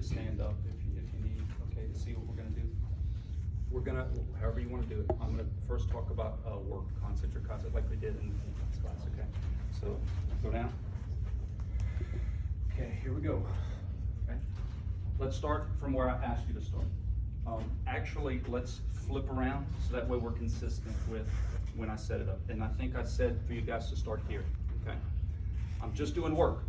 stand up if you need, okay, to see what we're gonna do. We're gonna, however you wanna do it, I'm gonna first talk about work, concentric like we did in this class, okay? So, go down. Okay, here we go, okay? Let's start from where I asked you to start. Actually, let's flip around so that way we're consistent with when I set it up. And I think I said for you guys to start here, okay? I'm just doing work.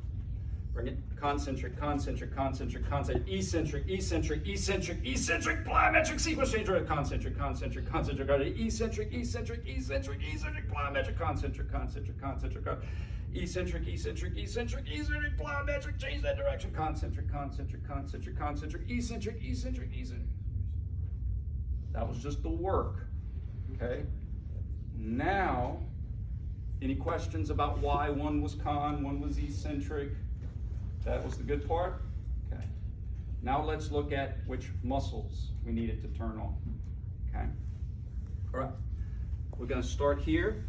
Bring it, concentric, concentric, concentric, concentric, eccentric, eccentric, eccentric, eccentric, plyometric sequence change, concentric, concentric, concentric, eccentric, eccentric, eccentric, eccentric, plyometric, concentric, concentric, concentric, eccentric, eccentric, eccentric, eccentric, plyometric, change that direction, concentric, concentric, concentric, concentric, eccentric, eccentric, eccentric. That was just the work, okay? Now, any questions about why one was con, one was eccentric? That was the good part? Okay. Now let's look at which muscles we needed to turn on, okay? All right, we're gonna start here.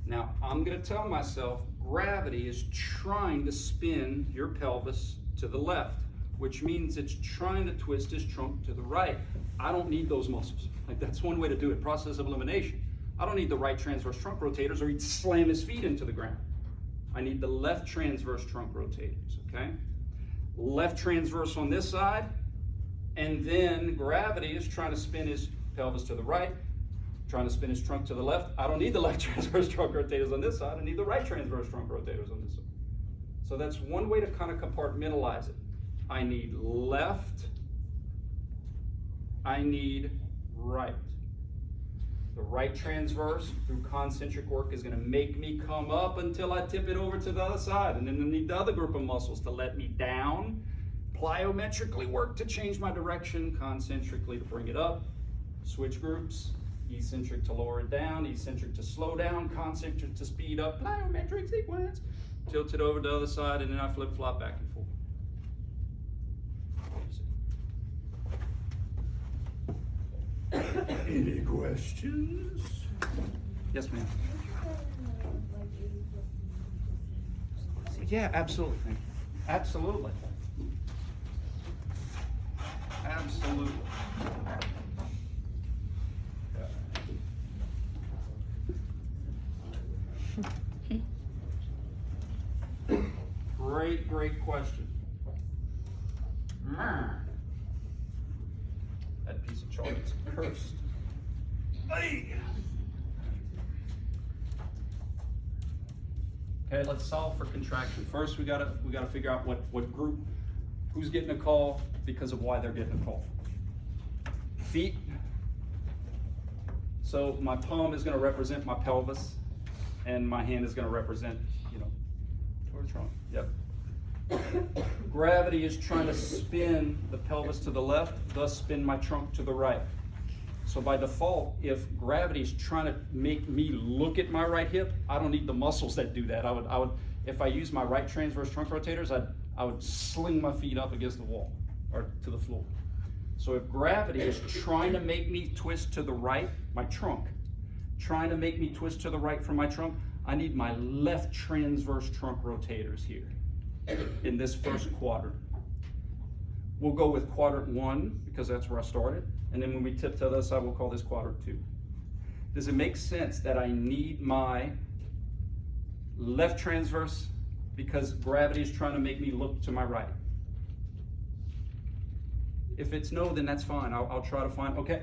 Now, I'm gonna tell myself gravity is trying to spin your pelvis to the left, which means it's trying to twist his trunk to the right. I don't need those muscles. Like, that's one way to do it, process of elimination. I don't need the right transverse trunk rotators or he'd slam his feet into the ground. I need the left transverse trunk rotators, okay? Left transverse on this side, and then gravity is trying to spin his pelvis to the right, trying to spin his trunk to the left. I don't need the left transverse trunk rotators on this side, I need the right transverse trunk rotators on this side. So that's one way to kind of compartmentalize it. I need left, I need right. The right transverse through concentric work is going to make me come up until I tip it over to the other side. And then I need the other group of muscles to let me down. Plyometrically work to change my direction, concentrically to bring it up. Switch groups, eccentric to lower it down, eccentric to slow down, concentric to speed up, plyometric sequence. Tilt it over to the other side, and then I flip-flop back and forth. Any questions? Yes, ma'am. Yeah, absolutely. Absolutely. Absolutely. Great question. That piece of chalk is cursed. Hey. Okay, let's solve for contraction. First, we gotta figure out what group, who's getting a call because of why they're getting a call. Feet. So my palm is gonna represent my pelvis, and my hand is gonna represent, towards trunk. Yep. Gravity is trying to spin the pelvis to the left, thus spin my trunk to the right. So by default, if gravity is trying to make me look at my right hip, I don't need the muscles that do that. I would, if I use my right transverse trunk rotators, I would sling my feet up against the wall or to the floor. So if gravity is trying to make me twist to the right, my trunk, trying to make me twist to the right from my trunk, I need my left transverse trunk rotators here in this first quadrant. We'll go with quadrant 1 because that's where I started. And then when we tip to the other side, we'll call this quadrant 2. Does it make sense that I need my left transverse because gravity is trying to make me look to my right? If it's no, then that's fine. I'll try to find, okay,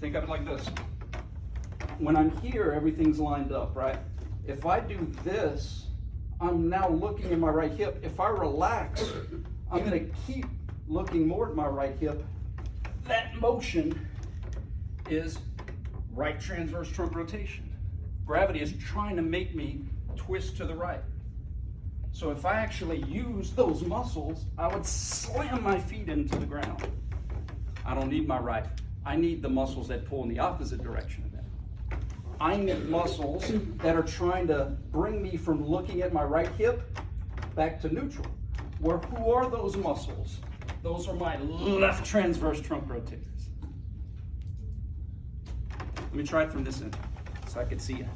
think of it like this. When I'm here, everything's lined up, right? If I do this, I'm now looking at my right hip. If I relax, I'm gonna keep looking more at my right hip. That motion is right transverse trunk rotation. Gravity is trying to make me twist to the right. So if I actually use those muscles, I would slam my feet into the ground. I don't need my right. I need the muscles that pull in the opposite direction of that. I need muscles that are trying to bring me from looking at my right hip back to neutral. Who are those muscles? Those are my left transverse trunk rotators. Let me try it from this end so I can see it.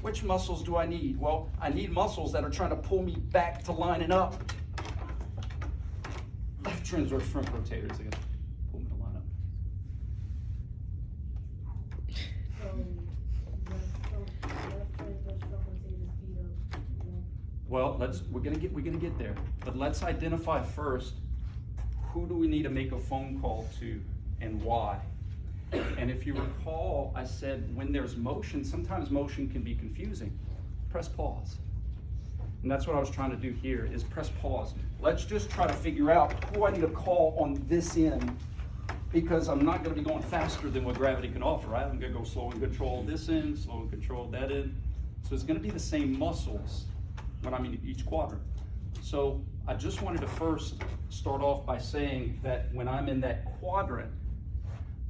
Which muscles do I need? Well, I need muscles that are trying to pull me back to lining up. transverse trunk rotators again. Pull me to line up. Well, we're gonna get there, but let's identify first, who do we need to make a phone call to and why? And if you recall, I said when there's motion, sometimes motion can be confusing. Press pause. And that's what I was trying to do here, is press pause. Let's just try to figure out who I need to call on this end, because I'm not gonna be going faster than what gravity can offer, right? I'm gonna go slow and control this end, slow and control that end. So it's gonna be the same muscles when I'm in each quadrant. So I just wanted to first start off by saying that when I'm in that quadrant,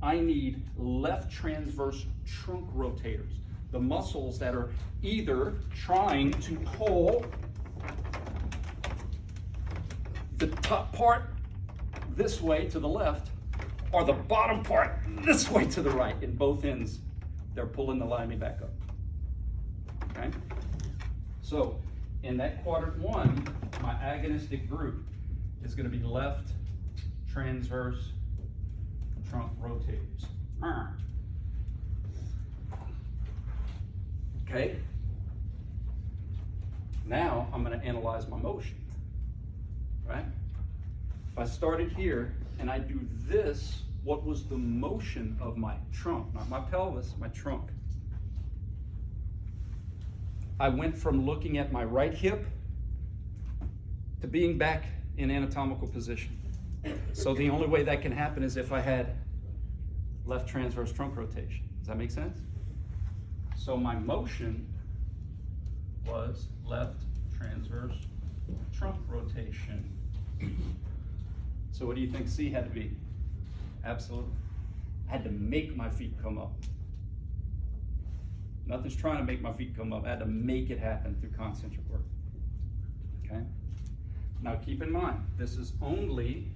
I need left transverse trunk rotators, the muscles that are either trying to pull the top part this way to the left, or the bottom part this way to the right. In both ends, they're pulling the line back up. Okay? So in that quadrant 1, my agonistic group is going to be left transverse trunk rotators. Okay? Now I'm going to analyze my motion. Right? If I started here and I do this, what was the motion of my trunk? Not my pelvis, my trunk. I went from looking at my right hip to being back in anatomical position. So the only way that can happen is if I had left transverse trunk rotation. Does that make sense? So my motion was left transverse trunk rotation. So what do you think C had to be? Absolutely. I had to make my feet come up. Nothing's trying to make my feet come up. I had to make it happen through concentric work. Okay? Now keep in mind, this is only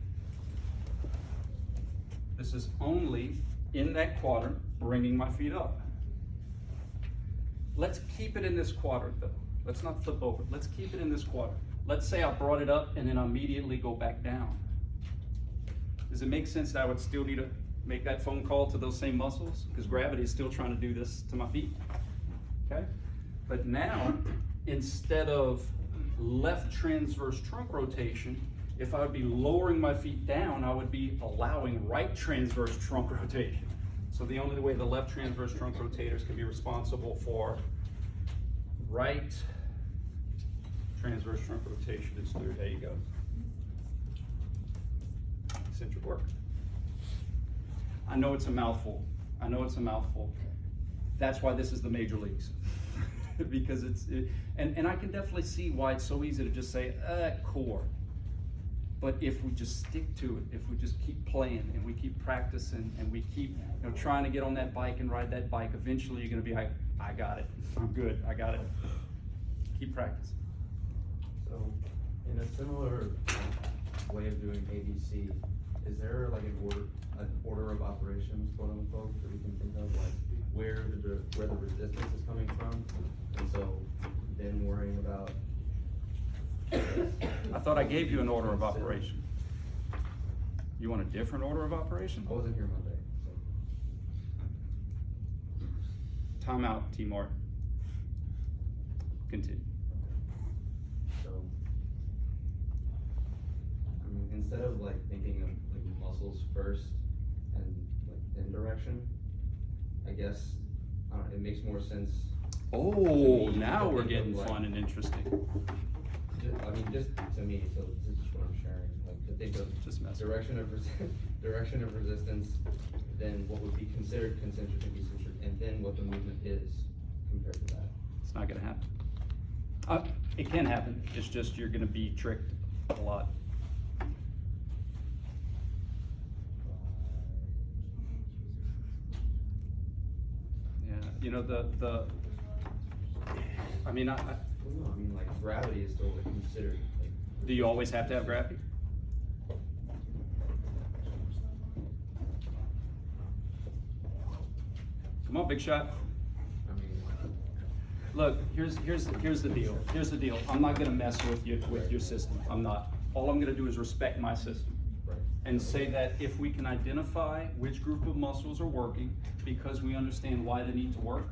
in that quadrant, bringing my feet up. Let's keep it in this quadrant though. Let's not flip over. Let's keep it in this quadrant. Let's say I brought it up and then immediately go back down. Does it make sense that I would still need to make that phone call to those same muscles? Because gravity is still trying to do this to my feet. Okay? But now, instead of left transverse trunk rotation, if I would be lowering my feet down, I would be allowing right transverse trunk rotation. So the only way the left transverse trunk rotators can be responsible for right transverse trunk rotation is through, there you go, eccentric work. I know it's a mouthful. I know it's a mouthful. That's why this is the major leagues. Because and I can definitely see why it's so easy to just say, core. But if we just stick to it, if we just keep playing and we keep practicing and we keep trying to get on that bike and ride that bike, eventually you're gonna be like, I got it, I'm good, I got it. Keep practicing. So, in a similar way of doing ABC, is there like an order of operations, quote unquote, that we can think of, like where the resistance is coming from, and so then worrying about? I thought I gave you an order of operation. You want a different order of operation? I wasn't here Monday, so. Time out, T. Martin. Continue. So, I mean, instead of like thinking of like muscles first and like then direction, I guess, I don't know, it makes more sense. Oh, now we're getting fun and interesting. Just to me, so this is just what I'm sharing, like to think of Just mess direction of resistance, then what would be considered concentric and eccentric, and then what the movement is compared to that. It's not gonna happen. It can happen, it's just you're gonna be tricked a lot. Yeah, I mean, Well, no, I mean, like, gravity is still considered, like. do you always have to have gravity? Come on, big shot. I mean. Look, here's the deal. Here's the deal. I'm not gonna mess with your system. I'm not. All I'm gonna do is respect my system. Right. and say that if we can identify which group of muscles are working because we understand why they need to work,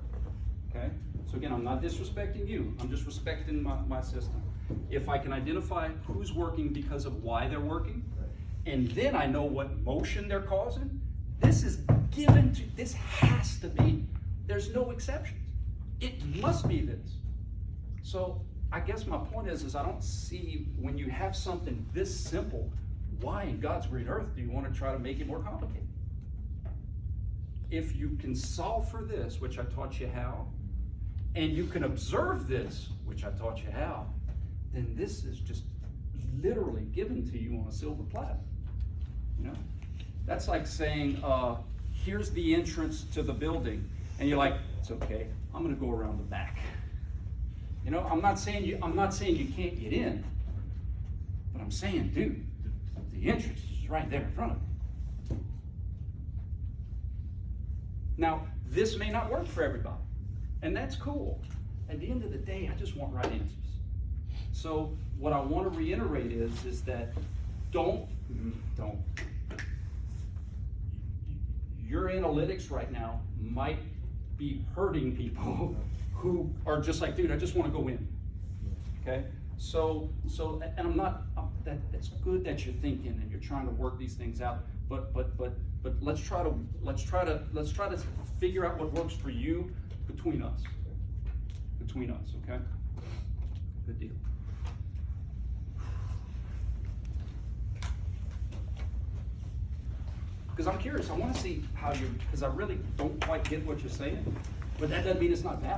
okay? So again, I'm not disrespecting you, I'm just respecting my system. If I can identify who's working because of why they're working, and then I know what motion they're causing, this is given to, this has to be, there's no exceptions. It must be this. So I guess my point is I don't see, when you have something this simple, why in God's green earth do you want to try to make it more complicated? If you can solve for this, which I taught you how, and you can observe this, which I taught you how, then this is just literally given to you on a silver platter. You know? That's like saying, here's the entrance to the building, and you're like, it's okay, I'm gonna go around the back. You know, I'm not saying you can't get in, but I'm saying, dude, the entrance is right there in front of you. Now, this may not work for everybody, and that's cool. At the end of the day, I just want right answers. So what I want to reiterate is that don't. Your analytics right now might be hurting people who are just like, dude, I just want to go in. Okay? So, and I'm not. That's good that you're thinking and you're trying to work these things out. But let's try to figure out what works for you between us. Between us, okay? Good deal. Because I'm curious, I want to see how you, because I really don't quite get what you're saying, but that doesn't mean it's not valid.